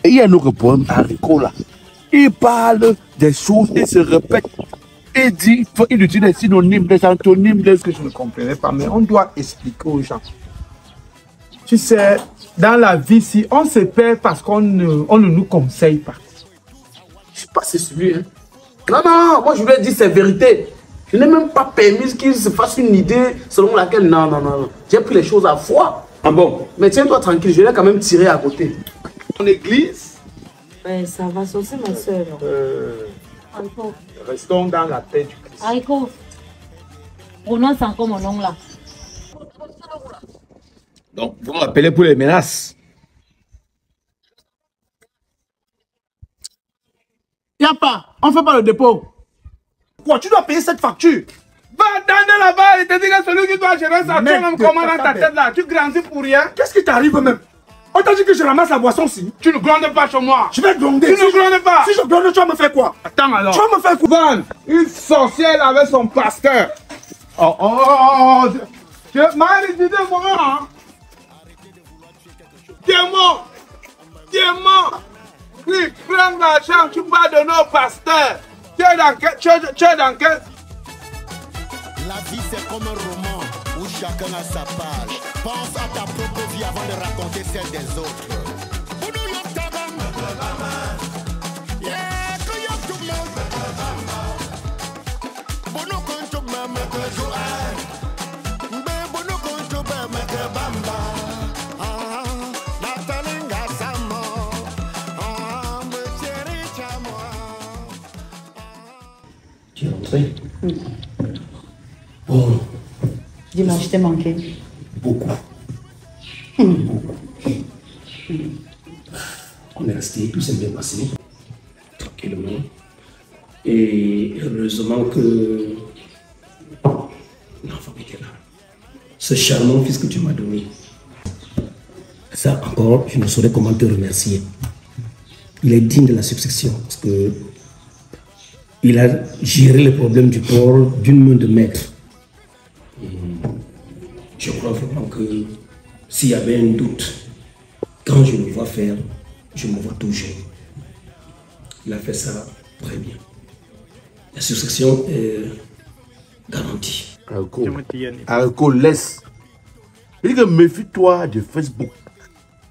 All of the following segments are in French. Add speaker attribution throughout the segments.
Speaker 1: Et il y a un autre problème, Haricot là. Il parle des choses, il se répète. Il dit, il utilise des synonymes, des antonymes, des
Speaker 2: que je ne comprenais pas, mais on doit expliquer aux gens. Tu sais, dans la vie, si on se perd parce qu'on ne nous conseille pas.
Speaker 1: Je sais pas si c'est celui, hein. Non, non, moi je lui ai dit c'est vérité. Je n'ai même pas permis qu'il se fasse une idée selon laquelle, non, non, non. J'ai pris les choses à foi. Ah bon? Mais tiens-toi tranquille, je l'ai quand même tiré à côté. Ton église?
Speaker 3: Ouais, ça va saucer ma soeur.
Speaker 2: Restons dans la paix du Christ.
Speaker 3: Aïko, prononce encore mon nom là.
Speaker 1: Donc, vous m'appelez pour les menaces.
Speaker 2: Y a pas, on fait pas le dépôt. Quoi, tu dois payer cette facture? Va attendre là-bas et te dire que celui qui doit gérer ça, tu même comment dans ta tête là, tu grandis pour rien. Qu'est-ce qui t'arrive même? On t'a dit que je ramasse la boisson si. Tu ne grondes pas chez moi. Je vais gronder. Tu ne grondes pas. Si je gronde, tu vas me faire quoi? Attends alors. Tu vas me faire quoi? Van, une sorcière avec son pasteur. Oh, oh, oh, oh. Je m'arrête de dire moi. Tu es mort. Tu es mort. Oui, prends l'argent, tu vas de nos pasteurs. Tu es dans quel...
Speaker 4: La vie c'est comme un roman où chacun a sa page. Pense à ta propre vie avant de raconter celle des autres.
Speaker 5: Tu es rentré? Bon.
Speaker 3: Dis-moi, je t'ai manqué.
Speaker 5: Beaucoup. Beaucoup. On est resté, tout s'est bien passé, tranquillement. Et heureusement que l'enfant était là. Ce charmant fils que tu m'as donné. Ça encore, je ne saurais comment te remercier. Il est digne de la succession parce que il a géré le problème du port d'une main de maître. Je crois vraiment que s'il y avait un doute, quand je le vois faire, je me vois toujours. Il a fait ça très bien. La succession est garantie.
Speaker 1: Haricot, laisse. Il dit que méfie-toi de Facebook.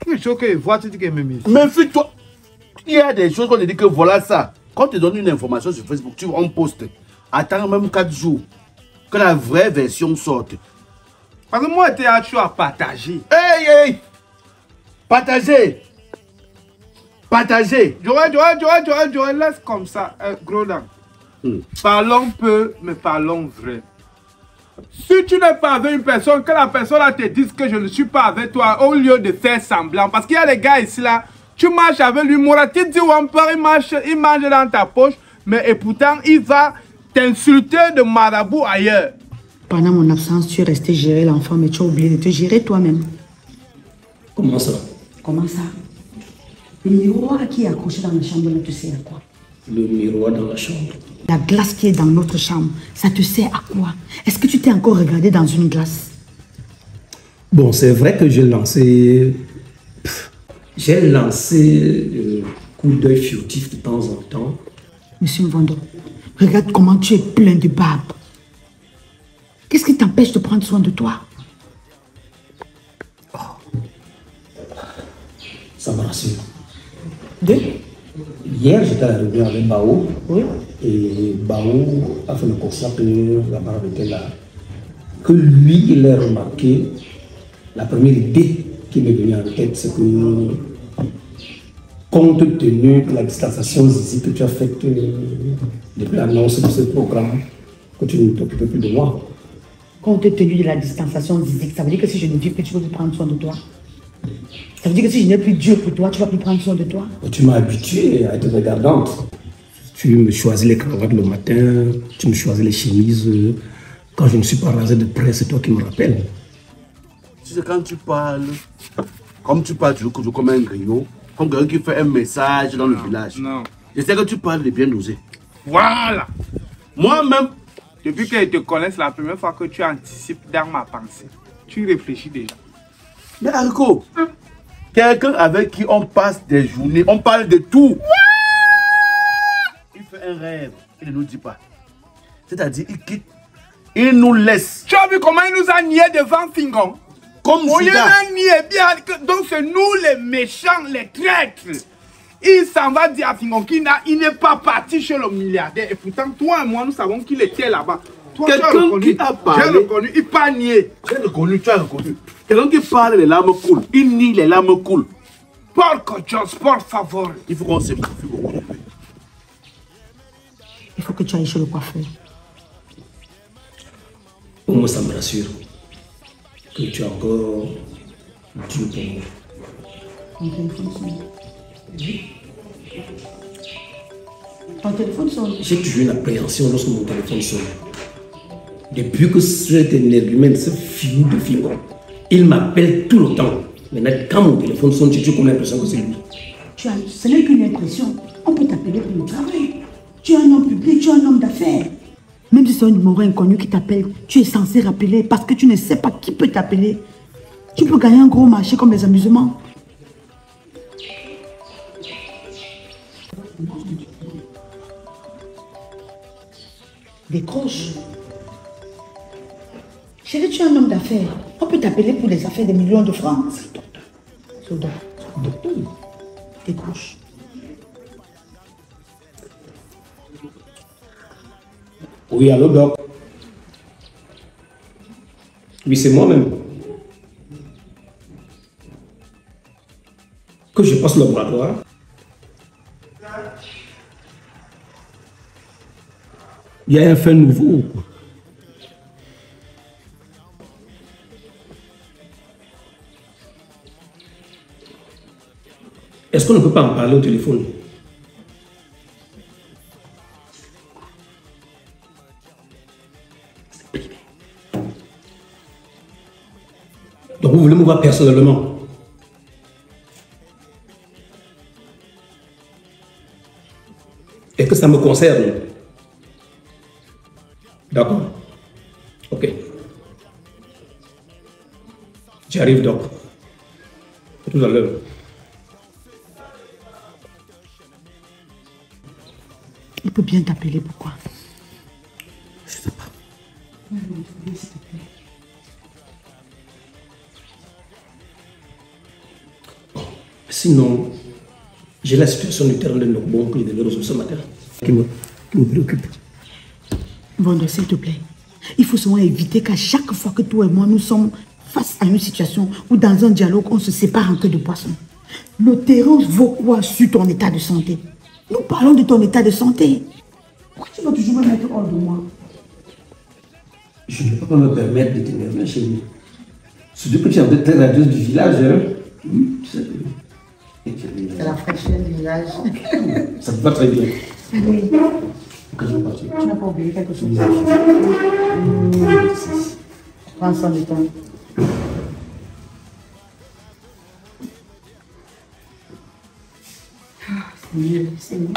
Speaker 2: Quelque chose que vois, tu dis que me méfie.
Speaker 1: Méfie-toi. Il y a des choses qu'on te dit que voilà ça. Quand on te donne une information sur Facebook, tu en poste. Attends même 4 jours que la vraie version sorte.
Speaker 2: Parce que moi, j'étais à partager.
Speaker 1: Hey, hey! Partager! Partager!
Speaker 2: Joël, laisse comme ça, gros dame. Parlons peu, mais parlons vrai. Si tu n'es pas avec une personne, que la personne là te dise que je ne suis pas avec toi, au lieu de faire semblant, parce qu'il y a des gars ici là, tu marches avec lui, Mourati dit Wampar, il mange dans ta poche, mais et pourtant il va t'insulter de marabout ailleurs.
Speaker 6: Pendant mon absence, tu es resté gérer l'enfant, mais tu as oublié de te gérer toi-même.
Speaker 5: Comment ça?
Speaker 6: Comment ça? Le miroir qui est accroché dans la chambre, là, tu sais à quoi?
Speaker 5: Le miroir dans la chambre.
Speaker 6: La glace qui est dans notre chambre, ça te sert à quoi? Est-ce que tu t'es encore regardé dans une glace?
Speaker 5: Bon, c'est vrai que j'ai lancé... J'ai lancé coup d'œil furtif de temps en temps.
Speaker 6: Monsieur Mvondo, regarde comment tu es plein de barbe. Qu'est-ce qui t'empêche de prendre soin de toi?
Speaker 5: Oh. Ça me rassure. Hier, j'étais à la réunion avec Bao.
Speaker 6: Oui.
Speaker 5: Et Bao a fait le constat que la barbe était là. Que lui, il a remarqué, la première idée qui m'est venue en tête, c'est que, compte tenu de la distanciation zizi que tu as faite depuis l'annonce de ce programme, que tu ne t'occupes plus de moi.
Speaker 6: Compte tenu de la distanciation zizi, ça veut dire que si je ne vis plus, tu vas plus prendre soin de toi. Ça veut dire que si je n'ai plus Dieu pour toi, tu vas plus prendre soin de toi.
Speaker 5: Tu m'as habitué à être regardante. Tu me choisis les cravates le matin, tu me choisis les chemises. Quand je ne suis pas rasé de près, c'est toi qui me rappelles.
Speaker 1: Tu sais, quand tu parles, comme tu parles toujours comme un griot, comme quelqu'un qui fait un message dans le village.
Speaker 2: Non.
Speaker 1: Je sais que tu parles de bien osé.
Speaker 2: Voilà.
Speaker 1: Moi-même,
Speaker 2: depuis que je te connais, c'est la première fois que tu anticipes dans ma pensée. Tu réfléchis déjà.
Speaker 1: Mais Haricot, Quelqu'un avec qui on passe des journées, on parle de tout. Il fait un rêve, il ne nous dit pas. C'est-à-dire, il quitte, il nous laisse.
Speaker 2: Tu as vu comment il nous a nié devant Fingon?
Speaker 1: Comme
Speaker 2: Au lieu
Speaker 1: Zidane.
Speaker 2: de nier bien, donc c'est nous les méchants, les traîtres. Il s'en va dire à Fingon qu'il n'est pas parti chez le milliardaire. Et pourtant, toi et moi, nous savons qu'il était là-bas.
Speaker 1: Quelqu'un qui a parlé.
Speaker 2: J'ai reconnu, il pas nié.
Speaker 1: J'ai reconnu, tu as reconnu. Quelqu'un qui parle, les larmes coulent. Il nie, les larmes coulent.
Speaker 2: Porco Jones, por favor.
Speaker 1: Il faut qu'on se confie beaucoup.
Speaker 6: Il faut que tu ailles chez le coiffeur.
Speaker 5: Au moins, ça me rassure que tu as encore Dieu pour moi.
Speaker 6: Ton téléphone sonne. Ton téléphone sonne.
Speaker 5: J'ai toujours une appréhension lorsque mon téléphone sonne. Depuis que cet énergumène, ce filou de Fingon, il m'appelle tout le temps. Maintenant, quand mon téléphone sonne, j'ai toujours l'impression que c'est lui.
Speaker 6: Ce n'est qu'une impression. On peut t'appeler pour le travail. Tu es un homme public, tu es un homme d'affaires. Même si c'est un numéro inconnu qui t'appelle, tu es censé rappeler parce que tu ne sais pas qui peut t'appeler. Tu peux gagner un gros marché comme les amusements. Décroche. Chérie, tu es un homme d'affaires. On peut t'appeler pour les affaires de millions de francs. Soldat. Décroche.
Speaker 5: Oui, allô, Doc. Oui, c'est moi-même. Que je passe au laboratoire. Il y a un fait nouveau. Est-ce qu'on ne peut pas en parler au téléphone? Donc vous voulez me voir personnellement? Est-ce que ça me concerne? D'accord. Ok. J'arrive donc. À tout à l'heure.
Speaker 6: Il peut bien t'appeler, pourquoi?
Speaker 5: Je sais pas. Sinon, j'ai la situation du terrain de Norbon que je devais résoudre ce matin, qui me préoccupe.
Speaker 6: Vondo, s'il te plaît, il faut seulement éviter qu'à chaque fois que toi et moi nous sommes face à une situation où dans un dialogue on se sépare en queue de poisson. Le terrain vaut quoi sur ton état de santé? Nous parlons de ton état de santé. Pourquoi tu vas toujours me mettre hors de moi?
Speaker 5: Je ne peux pas me permettre de t'énerver chez nous. Surtout que tu es en train de radieuse du village. Hein?
Speaker 6: C'est la fraîcheur du village.
Speaker 5: Ça te va très bien.
Speaker 6: Oui.
Speaker 5: Que je parte.
Speaker 6: Tu n'as pas oublié quelque chose? Prends soin de toi. C'est mieux.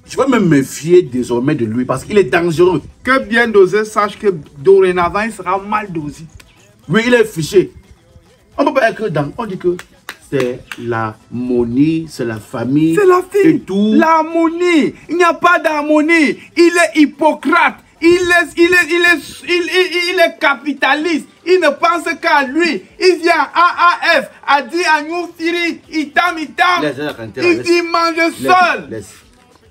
Speaker 1: Je vais me méfier désormais de lui parce qu'il est dangereux.
Speaker 2: Que bien dosé, sache que dorénavant, il sera mal dosé.
Speaker 1: Oui, il est fiché. On peut pas être dans. On dit que c'est la monnaie, c'est la famille.
Speaker 2: C'est la fille.
Speaker 1: Et tout.
Speaker 2: L'harmonie. Il n'y a pas d'harmonie. Il est Hippocrate. Il est capitaliste. Il ne pense qu'à lui. Il vient AAF, a dit à Nourtiri, itam. Il dit mange seul.
Speaker 1: Laisse.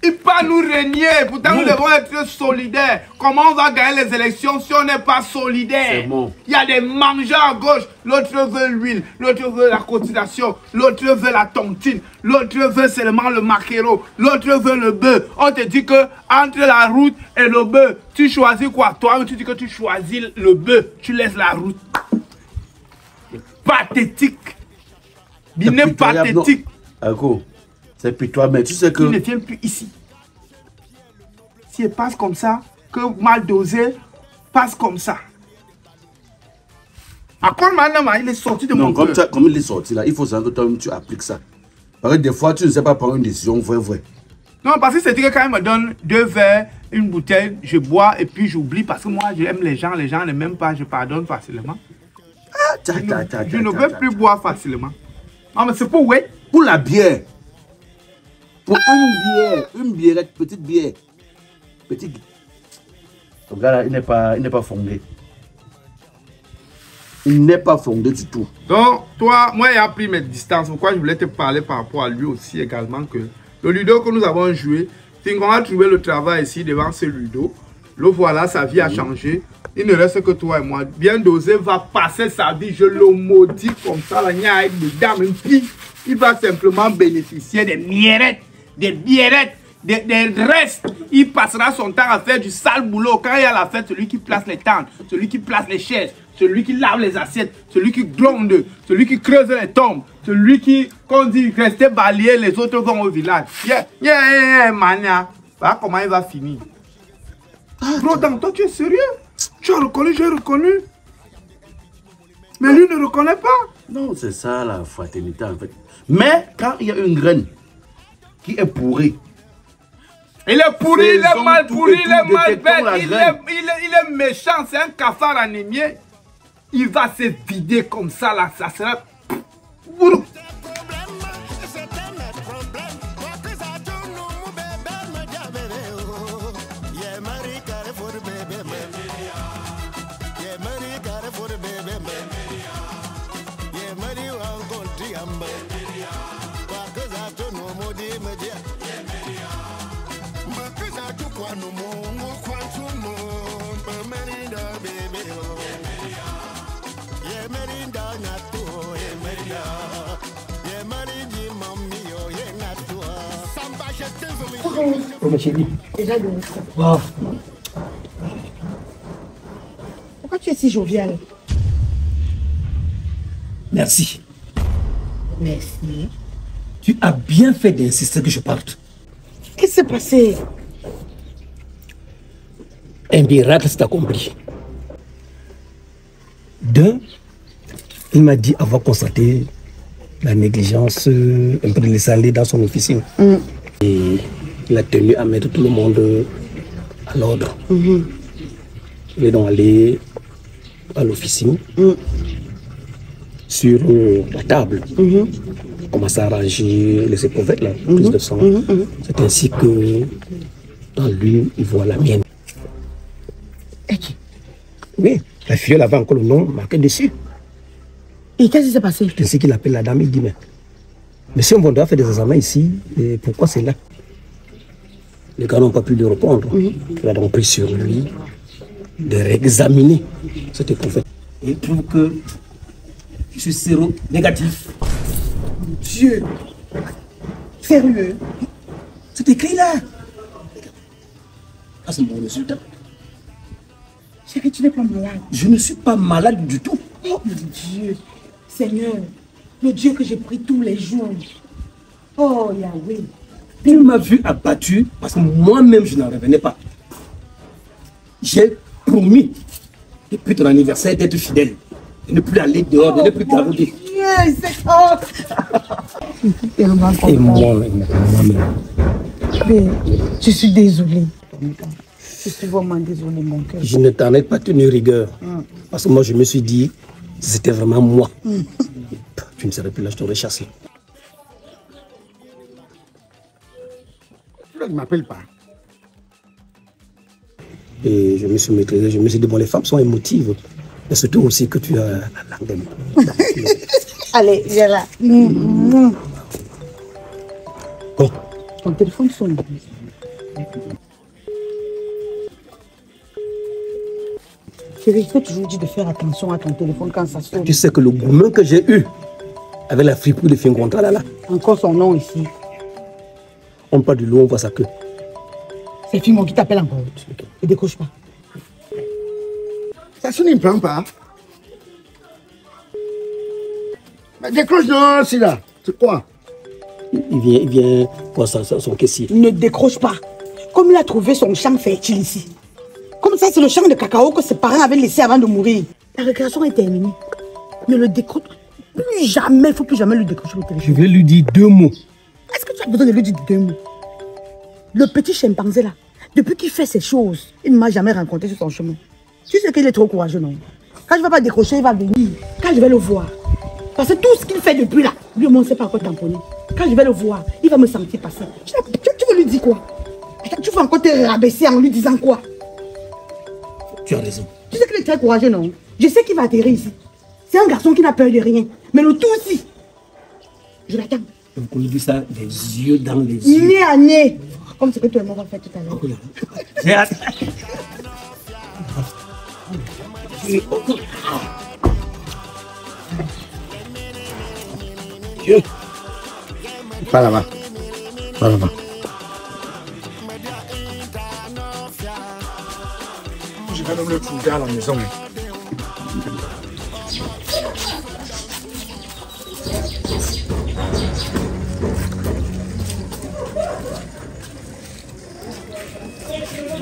Speaker 2: Il peut nous régner. Pourtant, nous devons être solidaires. Comment on va gagner les élections si on n'est pas solidaire?
Speaker 1: Bon.
Speaker 2: Il y a des mangeurs à gauche. L'autre veut l'huile. L'autre veut la cotisation. L'autre veut la tontine. L'autre veut seulement le maquereau. L'autre veut le bœuf. On te dit que entre la route et le bœuf, tu choisis quoi? Toi, tu dis que tu choisis le bœuf. Tu laisses la route. Pathétique. Il est pathétique.
Speaker 1: Alco, c'est pitoyable, mais tu sais que...
Speaker 2: Il ne vient plus ici. S'il passe comme ça, que mal dosé, passe comme ça. À quoi maintenant, il est sorti de mon cœur.
Speaker 1: Comme il est sorti là, il faut savoir que toi tu appliques ça. Parce que des fois, tu ne sais pas prendre une décision vraie.
Speaker 2: Non, parce que c'est que quand il me donne 2 verres, une bouteille, je bois et puis j'oublie parce que moi, j'aime les gens ne m'aiment pas, je pardonne facilement. Je ne veux plus boire facilement. Non, mais c'est pour ouais.
Speaker 1: Pour la bière. Pour une bière, petite bière. Petit. Ce gars-là, il n'est pas fondé. Il n'est pas fondé du tout.
Speaker 2: Donc, toi, moi, j'ai pris mes distances. Pourquoi je voulais te parler par rapport à lui aussi également que le ludo que nous avons joué, c'est qu'on a trouvé le travail ici devant ce ludo. Le voilà, sa vie a changé. Il ne reste que toi et moi. Bien dosé va passer sa vie. Je le maudis comme ça. La nia avec des dames. Il va simplement bénéficier des mierettes, des biérettes, des restes. Il passera son temps à faire du sale boulot. Quand il y a la fête, celui qui place les tentes, celui qui place les chaises, celui qui lave les assiettes, celui qui gronde, celui qui creuse les tombes, celui qui, quand on dit rester balayé, les autres vont au village. Mania. Voilà comment il va finir. Bro, dans toi, tu es sérieux? Tu as reconnu, j'ai reconnu. Mais lui ne reconnaît pas.
Speaker 1: Non, c'est ça la fraternité en fait. Mais quand il y a une graine qui est pourrie,
Speaker 2: il est pourri, il est mal pourri, il est mal bête, il est méchant, c'est un cafard anémié. Il va se vider comme ça là, ça sera...
Speaker 5: Oh, ma chérie.
Speaker 6: Déjà de
Speaker 5: Wow.
Speaker 6: Pourquoi tu es si jovial?
Speaker 5: Merci.
Speaker 6: Merci.
Speaker 5: Tu as bien fait d'insister que je parte.
Speaker 6: Qu'est-ce qui s'est passé?
Speaker 5: Un miracle s'est accompli. D'un, il m'a dit avoir constaté la négligence, un peu de laisser aller dans son officine. Et il a tenu à mettre tout le monde à l'ordre. Il est donc allé à l'officine, sur la table, commencer à ranger les éprouvettes, là, plus de sang. C'est ainsi que dans l'une, il voit la mienne. Oui, la fille, elle avait encore le nom marqué dessus.
Speaker 6: Et qu'est-ce qui s'est passé?
Speaker 5: C'est ainsi qu'il appelle la dame, il dit, mais si on doit faire des examens ici, et pourquoi c'est là? Les gars n'ont pas pu lui répondre. Il a donc pris sur lui de réexaminer cette épreuve. Et il trouve que je suis séro négatif.
Speaker 6: Dieu! Sérieux?
Speaker 5: C'est écrit là. Ah, c'est mon résultat.
Speaker 6: Chérie, tu n'es pas malade.
Speaker 5: Je ne suis pas malade du tout.
Speaker 6: Oh mon Dieu! Seigneur, le Dieu que j'ai pris tous les jours. Oh Yahweh!
Speaker 5: Tu m'as vu abattu parce que moi-même je n'en revenais pas. J'ai promis, depuis ton anniversaire, d'être fidèle, de ne plus aller dehors, de ne plus garder.
Speaker 6: Yes, c'est tellement content.
Speaker 5: Et moi-même.
Speaker 6: Mais je suis désolée. Je suis vraiment désolée, mon cœur.
Speaker 5: Je ne t'en ai pas tenu rigueur. Parce que moi, je me suis dit, si c'était vraiment moi, tu ne serais plus là, je t'aurais chassé.
Speaker 2: Ne m'appelle pas.
Speaker 5: Et je me suis maîtrisé, je me suis dit, bon, les femmes sont émotives. Mais surtout aussi que tu as la langue de moi.
Speaker 6: Allez, viens là.
Speaker 5: Bon.
Speaker 6: Ton téléphone sonne. Chérie, je t'ai toujours dit de faire attention à ton téléphone quand ça sonne.
Speaker 5: Tu sais que le gourmand que j'ai eu avec la friperie de fin contrat là.
Speaker 6: Encore son nom ici.
Speaker 5: On parle du loup, on voit sa queue.
Speaker 6: C'est Fimon qui t'appelle encore. Ne décroche pas.
Speaker 2: Ça sonne, il ne prend pas. Mais décroche non, c'est là. C'est quoi?
Speaker 5: Il vient voir son caissier.
Speaker 6: Ne décroche pas. Comme il a trouvé son champ fertile ici. Comme ça, c'est le champ de cacao que ses parents avaient laissé avant de mourir. La récréation est terminée. Ne le décroche plus jamais. Il ne faut plus jamais lui décrocher le téléphone.
Speaker 5: Je vais lui dire 2 mots.
Speaker 6: Est-ce que tu as besoin de lui dire 2 mots? Le petit chimpanzé là, depuis qu'il fait ces choses, il ne m'a jamais rencontré sur son chemin. Tu sais qu'il est trop courageux, non? Quand je ne vais pas décrocher, il va venir. Quand je vais le voir. Parce que tout ce qu'il fait depuis là, lui, on ne sait pas encore tamponner. Quand je vais le voir, il va me sentir passer. Tu veux lui dire quoi? Tu vas encore te rabaisser en lui disant quoi?
Speaker 5: Tu as raison.
Speaker 6: Tu sais qu'il est très courageux, non? Je sais qu'il va atterrir ici. C'est un garçon qui n'a peur de rien. Mais le tout aussi, je l'attends.
Speaker 5: Donc on dit ça, les yeux dans les yeux.
Speaker 6: Nez à nez. Comme ce que toi et moi on va faire tout à l'heure.
Speaker 5: J'ai hâte.
Speaker 1: Pas là-bas. Pas là-bas.
Speaker 2: Je vais même le trouver à la maison.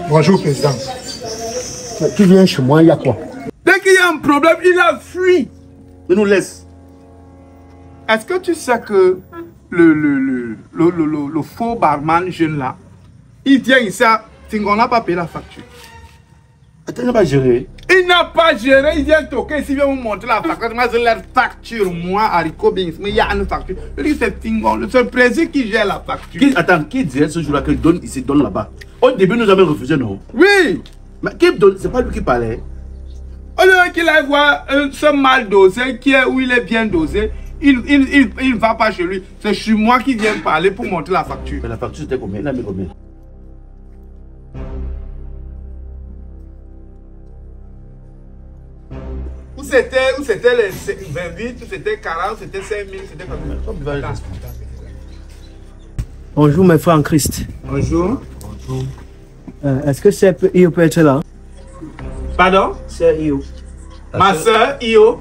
Speaker 2: Bonjour, président.
Speaker 1: Tu viens chez moi, il y a quoi?
Speaker 2: Dès qu'il y a un problème, il a fui.
Speaker 1: Il nous laisse.
Speaker 2: Est-ce que tu sais que le faux barman jeune là, il vient ici, on n'a pas payé la facture.
Speaker 1: Attends, il n'a pas géré.
Speaker 2: Il n'a pas géré, il vient toquer ici, il vient me montrer la facture. Moi, je leur facture, moi, Haricot Bings, mais il y a une facture. Je dis, c'est Tingon, c'est le président qui gère la facture.
Speaker 1: Attends, qui disait ce jour-là qu'il donne, il se donne là-bas? Au début, nous avons refusé, non?
Speaker 2: Oui!
Speaker 1: Mais qui donne? C'est pas lui qui parlait.
Speaker 2: Au lieu qu'il aille voir ce mal dosé, où il est bien dosé, il ne va pas chez lui. C'est chez moi qui vient parler pour montrer la facture.
Speaker 1: Mais la facture, c'était combien? Il a mis combien?
Speaker 2: Où c'était les 28, où c'était 40, où c'était 5 000, c'était combien?
Speaker 7: Bonjour mes frères en Christ.
Speaker 2: Bonjour.
Speaker 7: Est-ce que c'est Io peut être là?
Speaker 2: Pardon?
Speaker 7: C'est Io.
Speaker 2: Ma soeur, Io.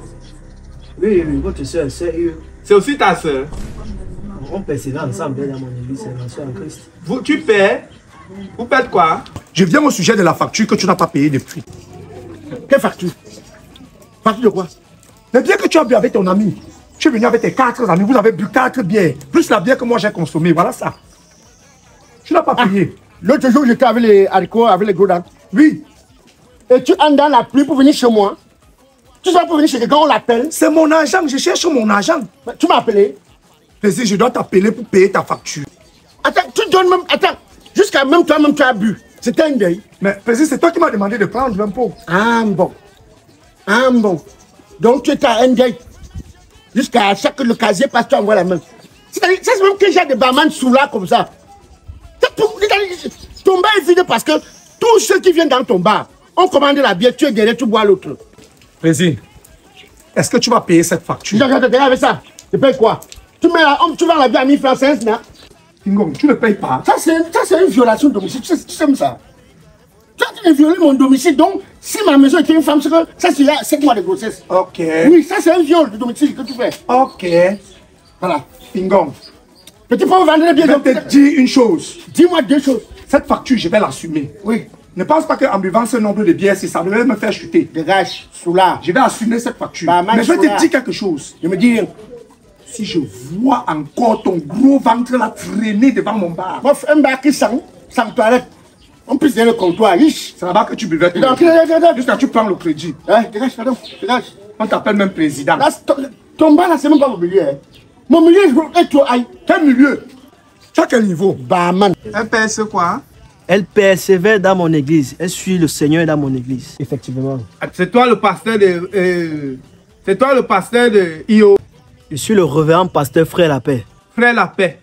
Speaker 7: Oui, votre soeur, c'est Io.
Speaker 2: C'est aussi ta soeur.
Speaker 7: On persévère ensemble dans mon église, c'est ma soeur en Christ.
Speaker 2: Tu fais? Vous faites quoi?
Speaker 8: Je viens au sujet de la facture que tu n'as pas payée depuis.
Speaker 1: Quelle facture? Facture de quoi?
Speaker 8: Les bières que tu as bu avec ton ami. Tu es venu avec tes 4 amis, vous avez bu 4 bières, plus la bière que moi j'ai consommée, voilà ça. Tu n'as pas payé.
Speaker 1: L'autre jour, j'étais avec les haricots, avec les gros dames.
Speaker 8: Oui.
Speaker 1: Et tu entres dans la pluie pour venir chez moi. Tu sais pour venir chez quelqu'un, on l'appelle.
Speaker 8: C'est mon argent, je cherche mon argent.
Speaker 1: Tu m'as appelé.
Speaker 8: Président, je dois t'appeler pour payer ta facture.
Speaker 1: Attends, tu donnes même. Attends, jusqu'à même toi-même, tu as bu. C'était un deuil.
Speaker 8: Mais président, c'est toi qui m'as demandé de prendre l'impôt.
Speaker 1: Ah bon. Ah bon. Donc tu étais à un deuil. Jusqu'à chaque le casier passe, tu envoies la main. C'est même que j'ai des barman sous là comme ça. Ton bar est vide parce que tous ceux qui viennent dans ton bar, on commande la bière, tu es derrière, tu bois l'autre.
Speaker 8: Président, est-ce que tu vas payer cette facture?
Speaker 1: Regarde avec ça. Tu payes quoi? Tu vends la bière à 1000 francs, c'est un snack.
Speaker 8: Tingom, tu ne payes pas.
Speaker 1: Ça, c'est une violation de domicile. Tu sais ça. Tu as violé mon domicile. Donc, si ma maison était une femme, c'est que ça, c'est 7 mois de grossesse.
Speaker 8: Ok.
Speaker 1: Oui, ça, c'est un viol de domicile que tu fais.
Speaker 8: Ok.
Speaker 1: Voilà.
Speaker 8: Tingom,
Speaker 1: Petit pauvre, vendre les bières.
Speaker 8: je vais te dire une chose.
Speaker 1: Dis-moi deux choses.
Speaker 8: Cette facture, je vais l'assumer.
Speaker 1: Oui.
Speaker 8: Ne pense pas qu'en buvant ce nombre de bières, si ça devait me faire chuter.
Speaker 1: Dégage, Soula.
Speaker 8: Je vais assumer cette facture.
Speaker 1: Bah,
Speaker 8: mais je vais
Speaker 1: Soula.
Speaker 8: te dire quelque chose.
Speaker 1: Je me dis rien.
Speaker 8: Si je vois encore ton gros ventre là traîner devant mon bar,
Speaker 1: Moi, un bar qui sent toilette. On peut le comptoir, riche.
Speaker 8: c'est là-bas que tu buvais.
Speaker 1: Donc, regarde.
Speaker 8: Jusqu'à tu prends le crédit.
Speaker 1: Dégage, pardon. Dégage.
Speaker 8: On t'appelle même président.
Speaker 1: Là, ton bar, là, c'est même pas mon milieu. Hein. Mon milieu, je est trop high.
Speaker 8: Quel milieu? Tu as quel niveau?
Speaker 1: Barman.
Speaker 2: Elle paye ce quoi?
Speaker 7: Elle persévère dans mon église. Elle suit le Seigneur dans mon église. Effectivement.
Speaker 2: C'est toi le pasteur de... c'est toi le pasteur de Io.
Speaker 7: Je suis le révérend pasteur Frère La Paix.
Speaker 2: Frère La Paix.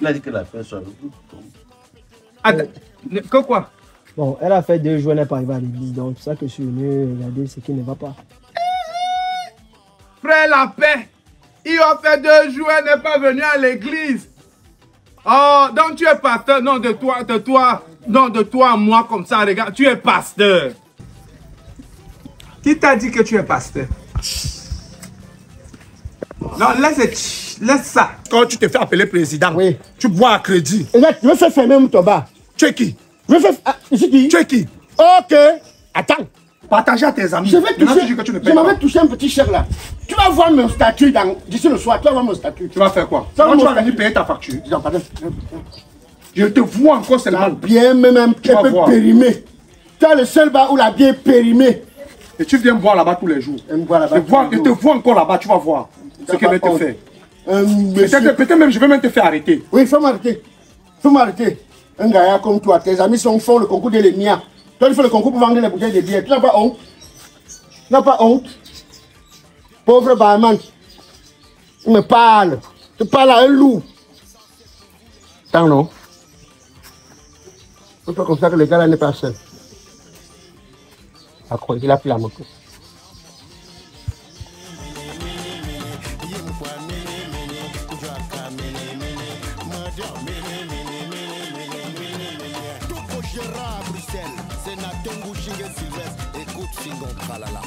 Speaker 1: Il a dit que la paix soit.
Speaker 2: Attends, que quoi?
Speaker 7: Bon, elle a fait 2 jours, elle n'est pas arrivée à l'église. Donc, c'est ça que je suis venu regarder ce qui ne va pas.
Speaker 2: Frère La Paix. Il a fait 2 jours, elle n'est pas venue à l'église. Oh, donc tu es pasteur. Non, de toi, moi, comme ça, regarde, tu es pasteur. Qui t'a dit que tu es pasteur? Non, laisse ça.
Speaker 8: Quand tu te fais appeler président,
Speaker 1: Oui.
Speaker 8: tu bois à crédit.
Speaker 1: Et là, tu veux faire fermer ton bar.
Speaker 8: Tu es qui?
Speaker 1: Je veux faire. Ah, ici qui?
Speaker 8: Tu es qui?
Speaker 1: Ok. Attends.
Speaker 8: Partager à tes amis.
Speaker 1: Je vais
Speaker 8: Maintenant, tu dis
Speaker 1: toucher.
Speaker 8: que tu ne
Speaker 1: Je
Speaker 8: payes pas.
Speaker 1: m'avais touché un petit chèque là. Tu vas voir mon statut d'ici le soir. Tu vas voir mon statut.
Speaker 8: Tu vas faire quoi?
Speaker 1: Ça,
Speaker 8: Quand tu
Speaker 1: mon-
Speaker 8: vas venir payer ta facture.
Speaker 1: Non, pardon.
Speaker 8: Je te vois encore
Speaker 1: Ça
Speaker 8: seulement.
Speaker 1: bien même un
Speaker 8: vas
Speaker 1: peu
Speaker 8: voir.
Speaker 1: périmé.
Speaker 9: Tu as le seul bar où la bière est périmée.
Speaker 8: Et tu viens boire là-bas tous les jours.
Speaker 9: Je
Speaker 8: te vois encore là-bas, tu vas voir ce qu'elle va te faire. Peut-être même je vais même te faire arrêter.
Speaker 9: Oui, il faut m'arrêter. Faut m'arrêter. Un gars comme toi, tes amis font le concours de l'EMIA. Toi, tu fais le concours pour vendre les bouteilles de bière. Tu n'as pas honte. Tu n'as pas honte. Pauvre barman. Il me parle. Tu parles à un loup. Attends, non. C'est pas comme ça que le gars là n'est pas seul. D'accord, il a pris la moto.
Speaker 4: C'est Natengu Shinge Sylvestre. Écoute Singon Tralala.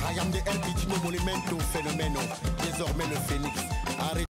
Speaker 4: Rayam de El Pitino Monumento Phénomène. Désormais le phénix.